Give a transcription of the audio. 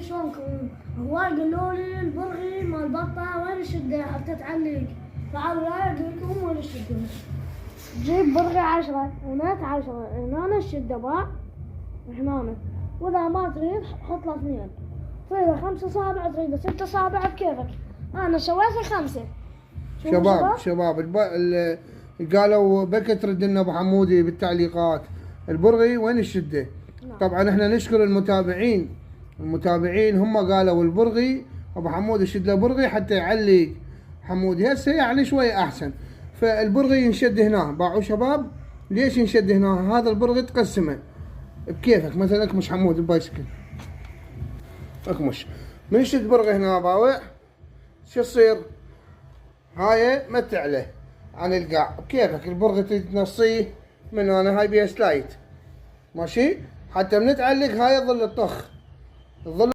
شلونكم؟ هواي قالوا لي البرغي مال بطة وين الشدة حتى تعلق، تعالوا لا اقول لكم وين الشدة. جيب برغي 10 ونت 10 هنا الشدة باع هنا، واذا ما تريد حط له 2، تريد 5 أصابع تريد 6 أصابع بكيفك. انا سويت 5. شباب قالوا بكى ترد لنا ابو حمودي بالتعليقات البرغي وين الشده. نعم. طبعا احنا نشكر المتابعين هم قالوا البرغي ابو حمودي يشد له برغي حتى يعلق حمودي. هسه يعني شويه احسن. فالبرغي ينشد هنا. باعوا شباب ليش ينشد هنا؟ هذا البرغي تقسمه بكيفك، مثلا اكمش حمود ببايسكل اكمش من يشد برغي هنا باوع شو يصير؟ هاي ما تعلى عن القاع بكيفك. البرغي تنصيه من هنا، هاي بيها سلايت ماشي، حتى من تعلق هاي تظل الطخ تظل